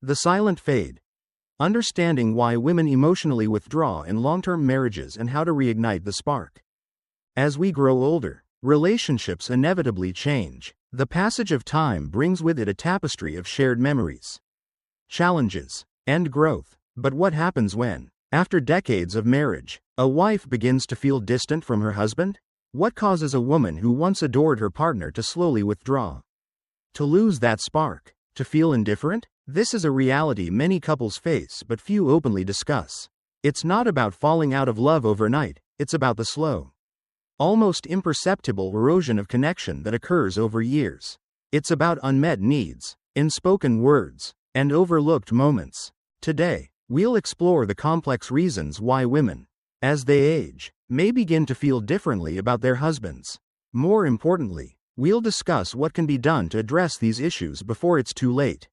The silent fade. Understanding why women emotionally withdraw in long-term marriages and how to reignite the spark. As we grow older, relationships inevitably change. The passage of time brings with it a tapestry of shared memories, challenges, and growth. But what happens when, after decades of marriage, a wife begins to feel distant from her husband? What causes a woman who once adored her partner to slowly withdraw? To lose that spark? To feel indifferent? This is a reality many couples face but few openly discuss. It's not about falling out of love overnight, it's about the slow, almost imperceptible erosion of connection that occurs over years. It's about unmet needs, unspoken words, and overlooked moments. Today, we'll explore the complex reasons why women, as they age, may begin to feel differently about their husbands. More importantly, we'll discuss what can be done to address these issues before it's too late.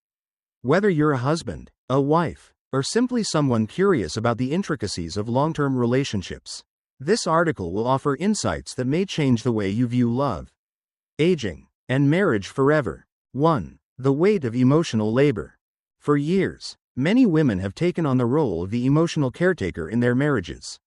Whether you're a husband, a wife, or simply someone curious about the intricacies of long-term relationships, this article will offer insights that may change the way you view love, aging, and marriage forever. 1. The weight of emotional labor. For years, many women have taken on the role of the emotional caretaker in their marriages.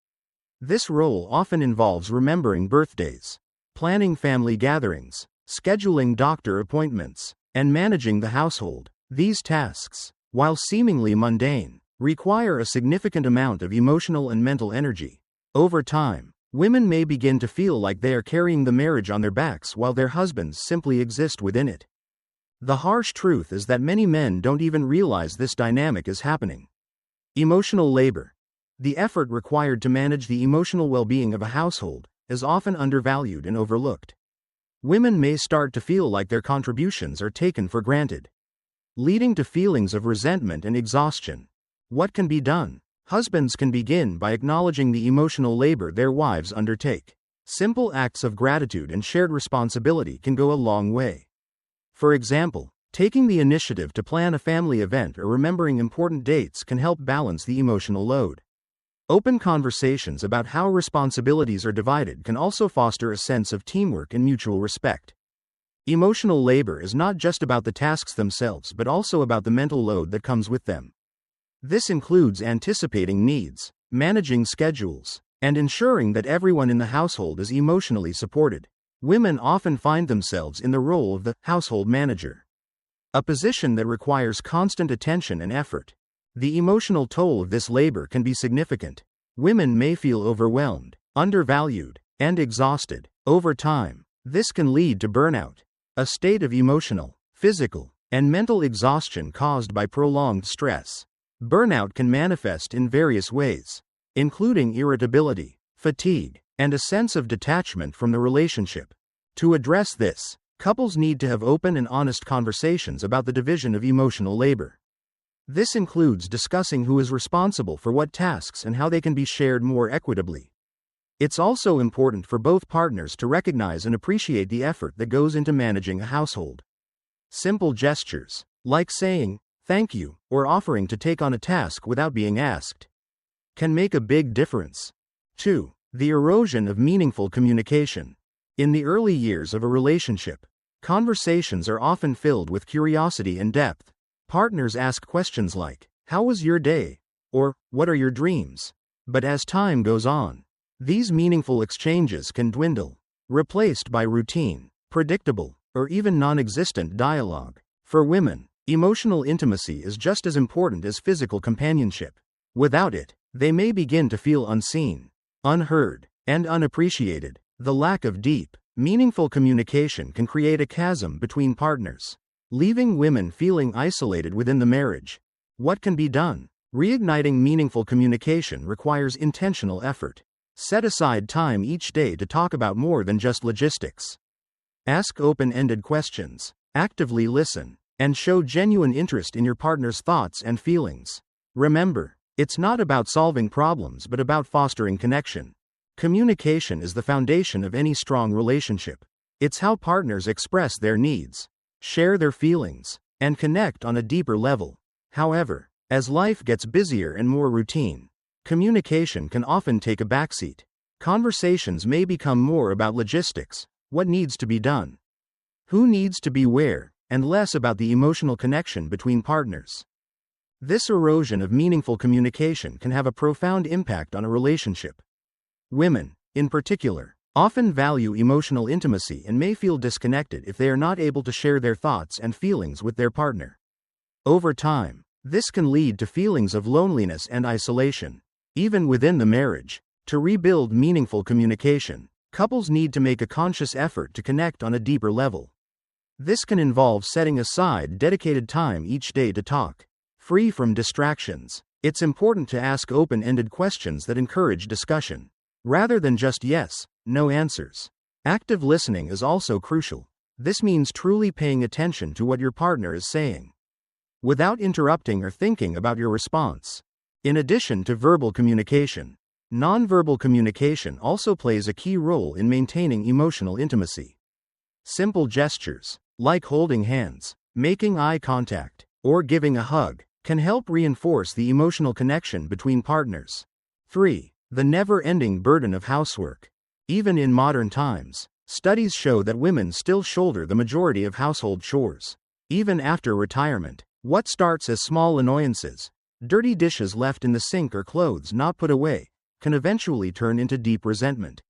This role often involves remembering birthdays, planning family gatherings, scheduling doctor appointments, and managing the household. These tasks, while seemingly mundane, require a significant amount of emotional and mental energy. Over time, women may begin to feel like they are carrying the marriage on their backs while their husbands simply exist within it. The harsh truth is that many men don't even realize this dynamic is happening. Emotional labor. The effort required to manage the emotional well-being of a household is often undervalued and overlooked. Women may start to feel like their contributions are taken for granted, leading to feelings of resentment and exhaustion. What can be done? Husbands can begin by acknowledging the emotional labor their wives undertake. Simple acts of gratitude and shared responsibility can go a long way. For example, taking the initiative to plan a family event or remembering important dates can help balance the emotional load. Open conversations about how responsibilities are divided can also foster a sense of teamwork and mutual respect. Emotional labor is not just about the tasks themselves but also about the mental load that comes with them. This includes anticipating needs, managing schedules, and ensuring that everyone in the household is emotionally supported. Women often find themselves in the role of the household manager, a position that requires constant attention and effort. The emotional toll of this labor can be significant. Women may feel overwhelmed, undervalued, and exhausted. Over time, this can lead to burnout, a state of emotional, physical, and mental exhaustion caused by prolonged stress. Burnout can manifest in various ways, including irritability, fatigue, and a sense of detachment from the relationship. To address this, couples need to have open and honest conversations about the division of emotional labor. This includes discussing who is responsible for what tasks and how they can be shared more equitably. It's also important for both partners to recognize and appreciate the effort that goes into managing a household. Simple gestures, like saying, "Thank you," or offering to take on a task without being asked, can make a big difference. 2. The erosion of meaningful communication. In the early years of a relationship, conversations are often filled with curiosity and depth. Partners ask questions like, "How was your day?" or "What are your dreams?" But as time goes on, these meaningful exchanges can dwindle, replaced by routine, predictable, or even non-existent dialogue. For women, emotional intimacy is just as important as physical companionship. Without it, they may begin to feel unseen, unheard, and unappreciated. The lack of deep, meaningful communication can create a chasm between partners, leaving women feeling isolated within the marriage. What can be done? Reigniting meaningful communication requires intentional effort. Set aside time each day to talk about more than just logistics. Ask open-ended questions, actively listen, and show genuine interest in your partner's thoughts and feelings. Remember, it's not about solving problems but about fostering connection. Communication is the foundation of any strong relationship. It's how partners express their needs, share their feelings, and connect on a deeper level. However, as life gets busier and more routine, communication can often take a backseat. Conversations may become more about logistics, what needs to be done, who needs to be where, and less about the emotional connection between partners. This erosion of meaningful communication can have a profound impact on a relationship. Women, in particular, often value emotional intimacy and may feel disconnected if they are not able to share their thoughts and feelings with their partner. Over time, this can lead to feelings of loneliness and isolation. Even within the marriage, to rebuild meaningful communication, couples need to make a conscious effort to connect on a deeper level. This can involve setting aside dedicated time each day to talk, free from distractions. It's important to ask open-ended questions that encourage discussion, rather than just yes, no answers. Active listening is also crucial. This means truly paying attention to what your partner is saying, without interrupting or thinking about your response. In addition to verbal communication, nonverbal communication also plays a key role in maintaining emotional intimacy. Simple gestures, like holding hands, making eye contact, or giving a hug, can help reinforce the emotional connection between partners. 3. The never-ending burden of housework. Even in modern times, studies show that women still shoulder the majority of household chores. Even after retirement, what starts as small annoyances, dirty dishes left in the sink or clothes not put away, can eventually turn into deep resentment.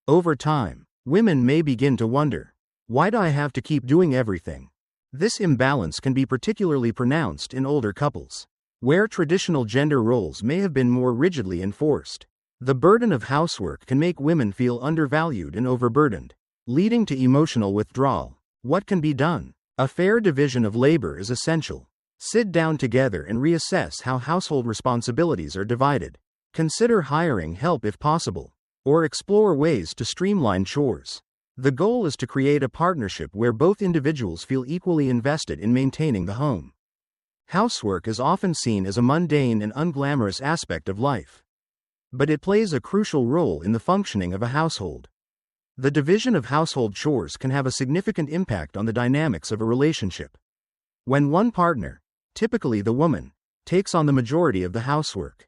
Over time, women may begin to wonder, why do I have to keep doing everything? This imbalance can be particularly pronounced in older couples, where traditional gender roles may have been more rigidly enforced. The burden of housework can make women feel undervalued and overburdened, leading to emotional withdrawal. What can be done? A fair division of labor is essential. Sit down together and reassess how household responsibilities are divided. Consider hiring help if possible, or explore ways to streamline chores. The goal is to create a partnership where both individuals feel equally invested in maintaining the home. Housework is often seen as a mundane and unglamorous aspect of life, but it plays a crucial role in the functioning of a household. The division of household chores can have a significant impact on the dynamics of a relationship. When one partner, typically the woman, takes on the majority of the housework,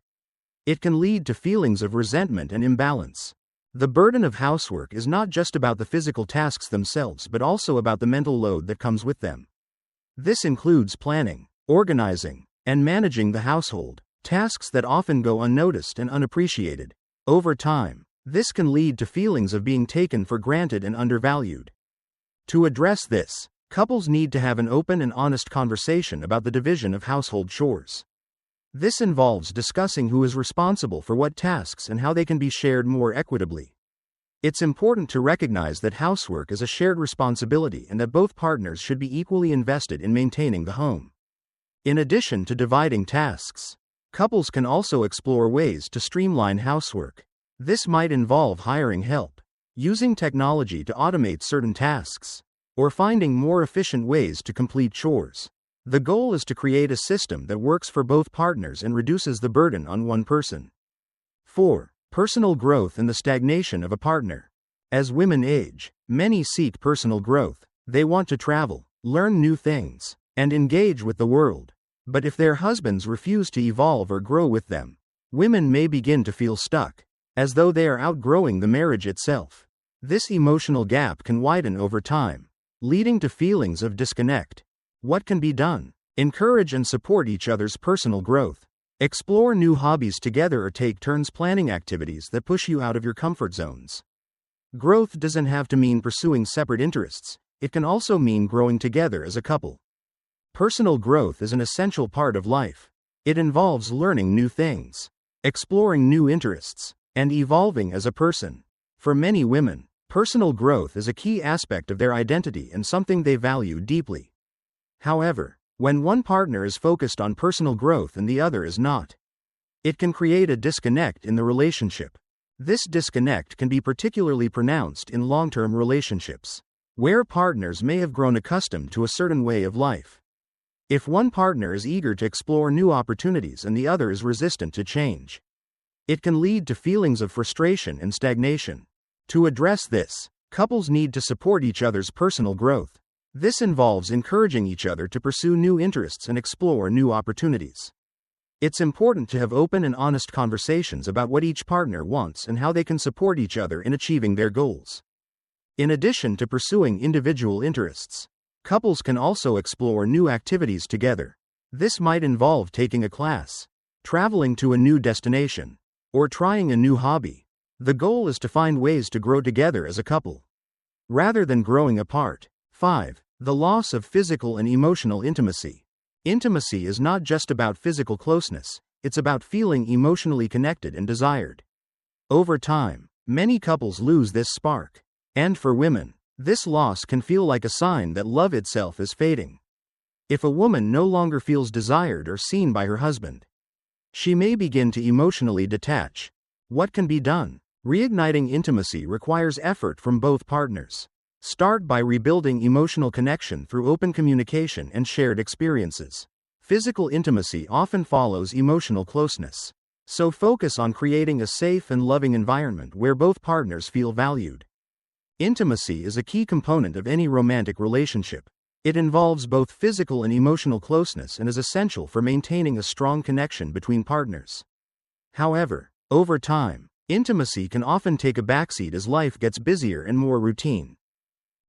it can lead to feelings of resentment and imbalance. The burden of housework is not just about the physical tasks themselves but also about the mental load that comes with them. This includes planning, organizing, and managing the household, tasks that often go unnoticed and unappreciated. Over time, this can lead to feelings of being taken for granted and undervalued. To address this, couples need to have an open and honest conversation about the division of household chores. This involves discussing who is responsible for what tasks and how they can be shared more equitably. It's important to recognize that housework is a shared responsibility and that both partners should be equally invested in maintaining the home. In addition to dividing tasks, couples can also explore ways to streamline housework. This might involve hiring help, using technology to automate certain tasks, or finding more efficient ways to complete chores. The goal is to create a system that works for both partners and reduces the burden on one person. 4. Personal growth and the stagnation of a partner. As women age, many seek personal growth. They want to travel, learn new things, and engage with the world. But if their husbands refuse to evolve or grow with them, women may begin to feel stuck, as though they are outgrowing the marriage itself. This emotional gap can widen over time, leading to feelings of disconnect. What can be done? Encourage and support each other's personal growth. Explore new hobbies together or take turns planning activities that push you out of your comfort zones. Growth doesn't have to mean pursuing separate interests, it can also mean growing together as a couple. Personal growth is an essential part of life. It involves learning new things, exploring new interests, and evolving as a person. For many women, personal growth is a key aspect of their identity and something they value deeply. However, when one partner is focused on personal growth and the other is not, it can create a disconnect in the relationship. This disconnect can be particularly pronounced in long-term relationships, where partners may have grown accustomed to a certain way of life. If one partner is eager to explore new opportunities and the other is resistant to change, it can lead to feelings of frustration and stagnation. To address this, couples need to support each other's personal growth. This involves encouraging each other to pursue new interests and explore new opportunities. It's important to have open and honest conversations about what each partner wants and how they can support each other in achieving their goals. In addition to pursuing individual interests, couples can also explore new activities together. This might involve taking a class, traveling to a new destination, or trying a new hobby. The goal is to find ways to grow together as a couple, rather than growing apart. 5. The loss of physical and emotional intimacy. Intimacy is not just about physical closeness, it's about feeling emotionally connected and desired. Over time, many couples lose this spark. And for women, this loss can feel like a sign that love itself is fading. If a woman no longer feels desired or seen by her husband, she may begin to emotionally detach. What can be done? Reigniting intimacy requires effort from both partners. Start by rebuilding emotional connection through open communication and shared experiences. Physical intimacy often follows emotional closeness, so focus on creating a safe and loving environment where both partners feel valued. Intimacy is a key component of any romantic relationship. It involves both physical and emotional closeness and is essential for maintaining a strong connection between partners. However, over time, intimacy can often take a backseat as life gets busier and more routine.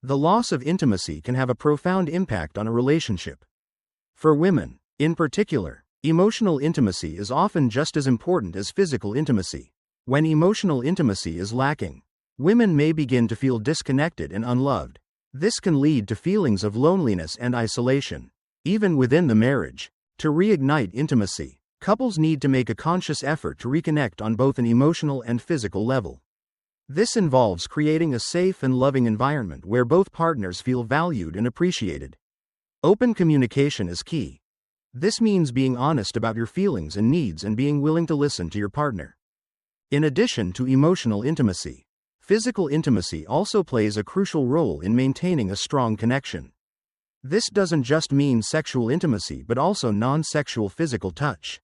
The loss of intimacy can have a profound impact on a relationship. For women, in particular, emotional intimacy is often just as important as physical intimacy. When emotional intimacy is lacking, women may begin to feel disconnected and unloved. This can lead to feelings of loneliness and isolation. Even within the marriage, to reignite intimacy, couples need to make a conscious effort to reconnect on both an emotional and physical level. This involves creating a safe and loving environment where both partners feel valued and appreciated. Open communication is key. This means being honest about your feelings and needs and being willing to listen to your partner. In addition to emotional intimacy, physical intimacy also plays a crucial role in maintaining a strong connection. This doesn't just mean sexual intimacy but also non-sexual physical touch,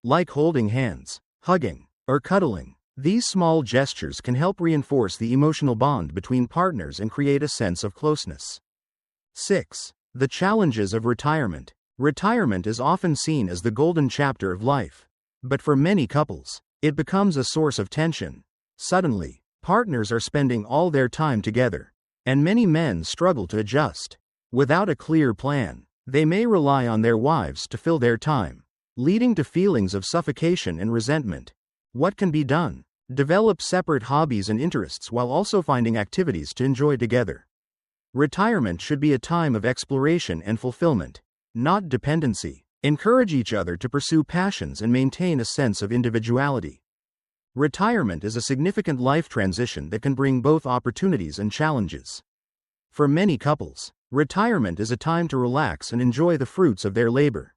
like holding hands, hugging, or cuddling. These small gestures can help reinforce the emotional bond between partners and create a sense of closeness. 6. The challenges of retirement. Retirement is often seen as the golden chapter of life, but for many couples, it becomes a source of tension. Suddenly, partners are spending all their time together, and many men struggle to adjust. Without a clear plan, they may rely on their wives to fill their time, leading to feelings of suffocation and resentment. What can be done? Develop separate hobbies and interests while also finding activities to enjoy together. Retirement should be a time of exploration and fulfillment, not dependency. Encourage each other to pursue passions and maintain a sense of individuality. Retirement is a significant life transition that can bring both opportunities and challenges. For many couples, retirement is a time to relax and enjoy the fruits of their labor.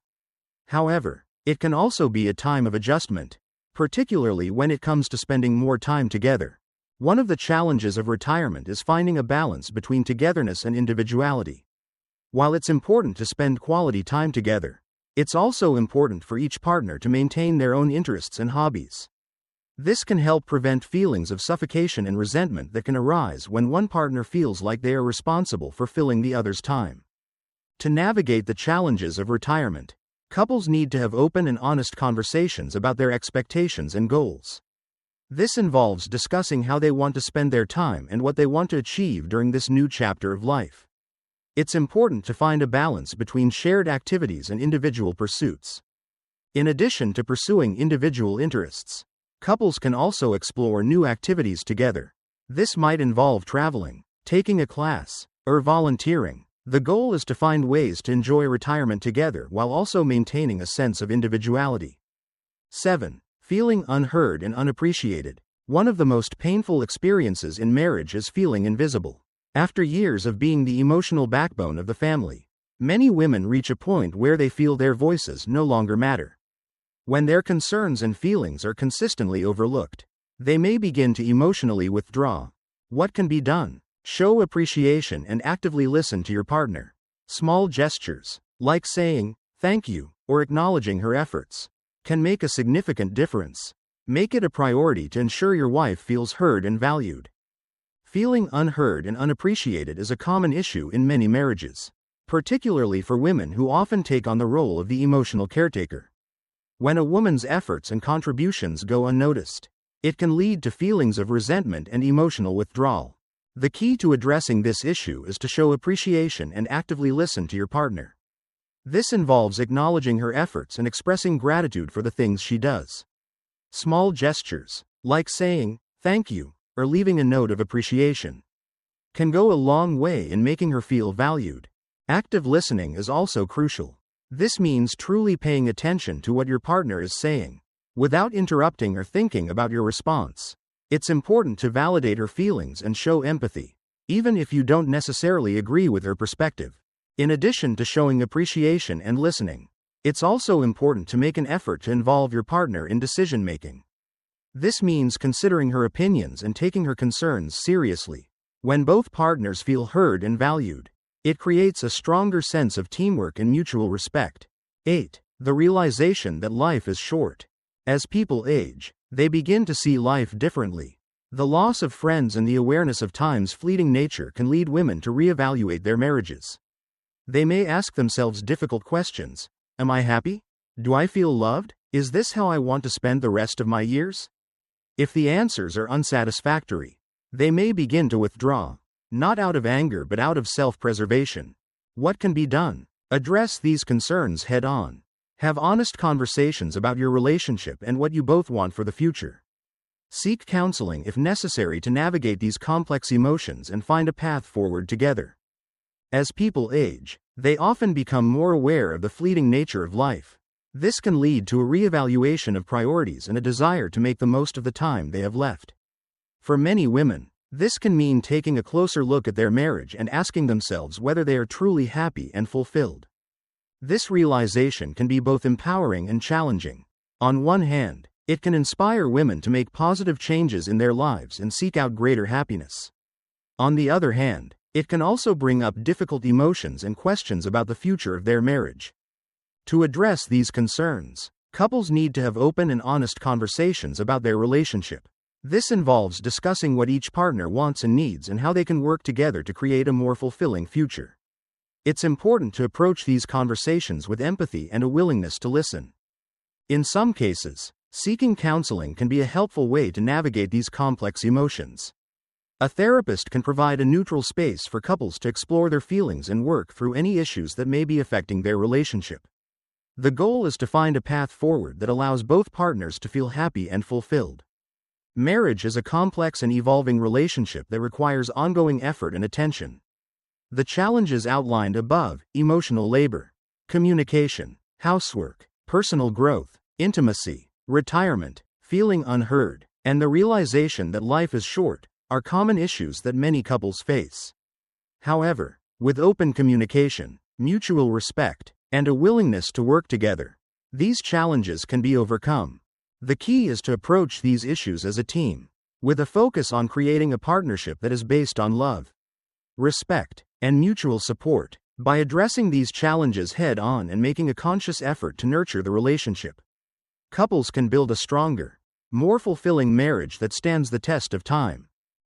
However, it can also be a time of adjustment, particularly when it comes to spending more time together. One of the challenges of retirement is finding a balance between togetherness and individuality. While it's important to spend quality time together, it's also important for each partner to maintain their own interests and hobbies. This can help prevent feelings of suffocation and resentment that can arise when one partner feels like they are responsible for filling the other's time. To navigate the challenges of retirement, couples need to have open and honest conversations about their expectations and goals. This involves discussing how they want to spend their time and what they want to achieve during this new chapter of life. It's important to find a balance between shared activities and individual pursuits. In addition to pursuing individual interests, couples can also explore new activities together. This might involve traveling, taking a class, or volunteering. The goal is to find ways to enjoy retirement together while also maintaining a sense of individuality. 7. Feeling unheard and unappreciated. One of the most painful experiences in marriage is feeling invisible. After years of being the emotional backbone of the family, many women reach a point where they feel their voices no longer matter. When their concerns and feelings are consistently overlooked, they may begin to emotionally withdraw. What can be done? Show appreciation and actively listen to your partner. Small gestures, like saying, "Thank you," or acknowledging her efforts, can make a significant difference. Make it a priority to ensure your wife feels heard and valued. Feeling unheard and unappreciated is a common issue in many marriages, particularly for women who often take on the role of the emotional caretaker. When a woman's efforts and contributions go unnoticed, it can lead to feelings of resentment and emotional withdrawal. The key to addressing this issue is to show appreciation and actively listen to your partner. This involves acknowledging her efforts and expressing gratitude for the things she does. Small gestures, like saying, "Thank you," or leaving a note of appreciation, can go a long way in making her feel valued. Active listening is also crucial. This means truly paying attention to what your partner is saying, without interrupting or thinking about your response. It's important to validate her feelings and show empathy, even if you don't necessarily agree with her perspective. In addition to showing appreciation and listening, it's also important to make an effort to involve your partner in decision-making. This means considering her opinions and taking her concerns seriously. When both partners feel heard and valued, it creates a stronger sense of teamwork and mutual respect. 8. The realization that life is short. As people age, they begin to see life differently. The loss of friends and the awareness of time's fleeting nature can lead women to reevaluate their marriages. They may ask themselves difficult questions. Am I happy? Do I feel loved? Is this how I want to spend the rest of my years? If the answers are unsatisfactory, they may begin to withdraw. Not out of anger but out of self-preservation. What can be done? Address these concerns head on. Have honest conversations about your relationship and what you both want for the future. Seek counseling if necessary to navigate these complex emotions and find a path forward together. As people age, they often become more aware of the fleeting nature of life. This can lead to a reevaluation of priorities and a desire to make the most of the time they have left. For many women, this can mean taking a closer look at their marriage and asking themselves whether they are truly happy and fulfilled. This realization can be both empowering and challenging. On one hand, it can inspire women to make positive changes in their lives and seek out greater happiness. On the other hand, it can also bring up difficult emotions and questions about the future of their marriage. To address these concerns, couples need to have open and honest conversations about their relationship. This involves discussing what each partner wants and needs and how they can work together to create a more fulfilling future. It's important to approach these conversations with empathy and a willingness to listen. In some cases, seeking counseling can be a helpful way to navigate these complex emotions. A therapist can provide a neutral space for couples to explore their feelings and work through any issues that may be affecting their relationship. The goal is to find a path forward that allows both partners to feel happy and fulfilled. Marriage is a complex and evolving relationship that requires ongoing effort and attention. The challenges outlined above, emotional labor, communication, housework, personal growth, intimacy, retirement, feeling unheard, and the realization that life is short, are common issues that many couples face. However, with open communication, mutual respect, and a willingness to work together, these challenges can be overcome. The key is to approach these issues as a team, with a focus on creating a partnership that is based on love, respect, and mutual support. By addressing these challenges head-on and making a conscious effort to nurture the relationship, couples can build a stronger, more fulfilling marriage that stands the test of time.